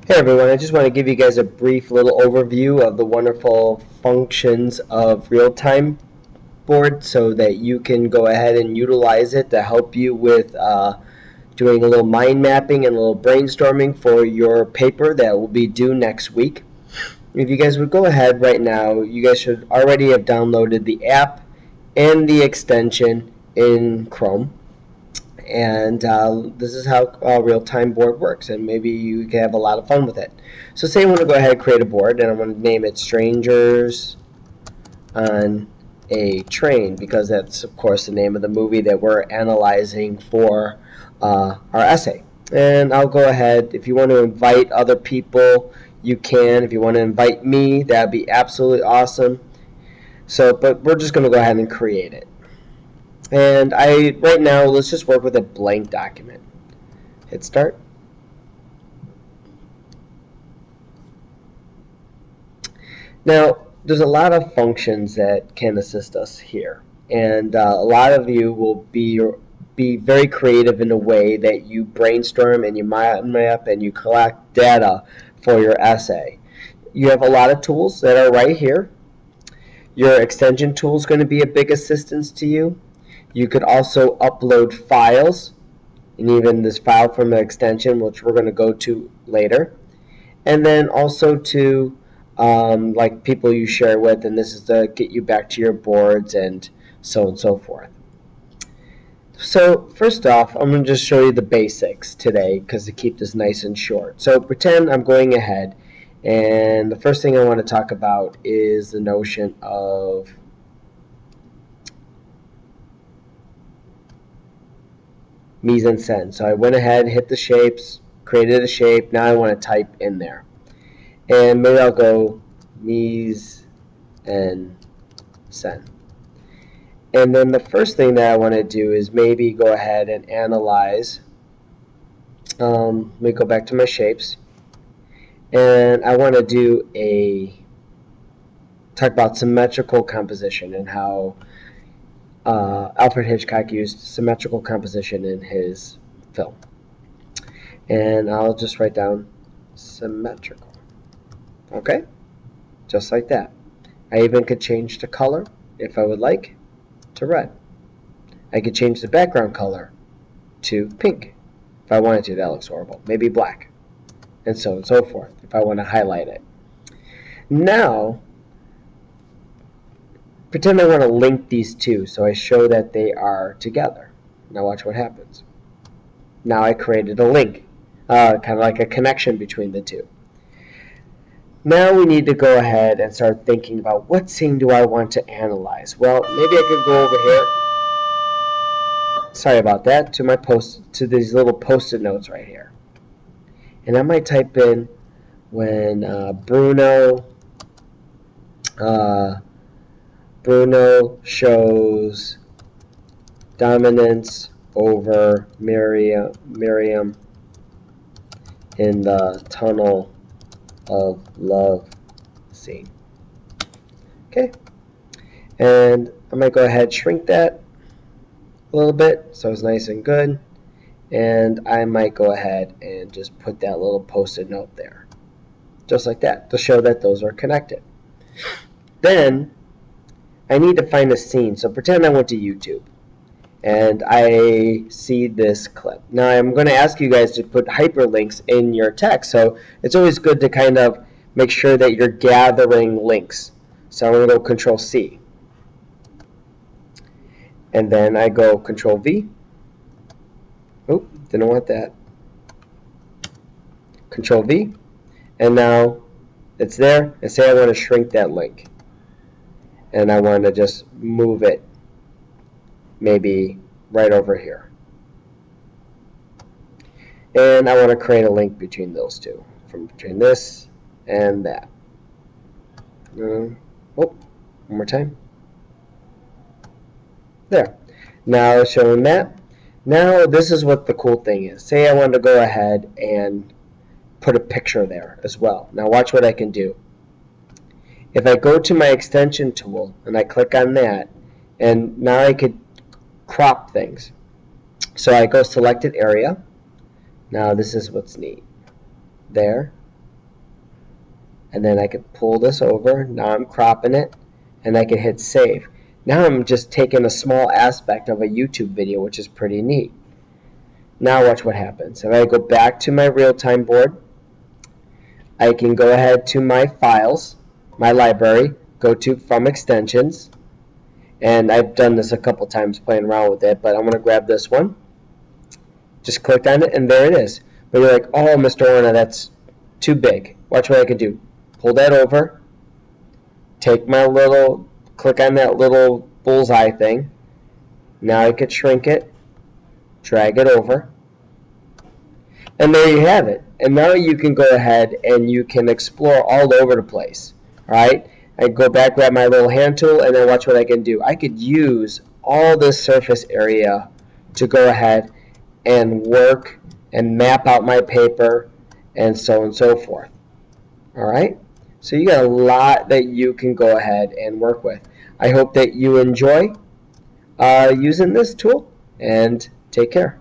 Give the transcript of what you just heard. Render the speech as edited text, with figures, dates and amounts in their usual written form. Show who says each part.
Speaker 1: Hey everyone, I just want to give you guys a brief little overview of the wonderful functions of RealtimeBoard so that you can go ahead and utilize it to help you with doing a little mind mapping and a little brainstorming for your paper that will be due next week. If you guys would go ahead right now, you guys should already have downloaded the app and the extension in Chrome. And this is how RealtimeBoard works, and maybe you can have a lot of fun with it. So say I want to go ahead and create a board, and I'm going to name it Strangers on a Train, because that's of course the name of the movie that we're analyzing for our essay. And I'll go ahead, if you want to invite other people, you can. If you want to invite me, that'd be absolutely awesome. But we're just going to go ahead and create it. And right now, let's just work with a blank document. Hit start. Now, there's a lot of functions that can assist us here. And a lot of you will be very creative in a way that you brainstorm and you mind map and you collect data for your essay. You have a lot of tools that are right here. Your extension tool is going to be a big assistance to you. You could also upload files, and even this file from an extension, which we're going to go to later. And then also to like people you share with, and this is to get you back to your boards and so forth. So first off, I'm going to just show you the basics today because to keep this nice and short. So pretend I'm going ahead, and the first thing I want to talk about is the notion of mise en scène. So I went ahead, hit the shapes, created a shape. Now I want to type in there. And maybe I'll go mise en scène. And then the first thing that I want to do is maybe go ahead and analyze. Let me go back to my shapes. And I want to talk about symmetrical composition and how Alfred Hitchcock used symmetrical composition in his film. And I'll just write down symmetrical. Okay? Just like that. I even could change the color, if I would like, to red. I could change the background color to pink, if I wanted to. That looks horrible. Maybe black. And so forth, if I want to highlight it. Now, pretend I want to link these two, so I show that they are together. Now watch what happens. Now I created a link, kind of like a connection between the two. Now we need to go ahead and start thinking about what scene do I want to analyze. Well, maybe I could go over here. Sorry about that. To these little post-it notes right here, and I might type in when Bruno shows dominance over Miriam in the tunnel of love scene. Okay, and I might go ahead and shrink that a little bit so it's nice and good, and I might go ahead and just put that little post-it note there, just like that, to show that those are connected. Then I need to find a scene. So pretend I went to YouTube and I see this clip. Now I'm going to ask you guys to put hyperlinks in your text. So it's always good to kind of make sure that you're gathering links. So I'm going to go Control C. And then I go Control V. Oh, didn't want that. Control V. And now it's there. And say I want to shrink that link. And I want to just move it maybe right over here. And I want to create a link between those two, between this and that. One more time. There. Now it's showing that. Now this is what the cool thing is. Say I want to go ahead and put a picture there as well. Now watch what I can do. If I go to my extension tool and I click on that, and now I could crop things. So I go selected area. Now this is what's neat. There. and then I could pull this over. Now I'm cropping it, and I can hit save. Now I'm just taking a small aspect of a YouTube video, which is pretty neat. Now watch what happens. If I go back to my RealtimeBoard, I can go ahead to my files, my library, go to From Extensions, and I've done this a couple times playing around with it, but I'm going to grab this one. Just click on it, and there it is. But you're like, oh, Mr. Orna, that's too big. Watch what I can do. Pull that over, take my little, click on that little bullseye thing. Now I could shrink it, drag it over, and there you have it. And now you can go ahead and you can explore all over the place. Alright? I go back, grab my little hand tool, and then watch what I can do. I could use all this surface area to go ahead and work and map out my paper and so on and so forth. Alright? So you got a lot that you can go ahead and work with. I hope that you enjoy using this tool, and take care.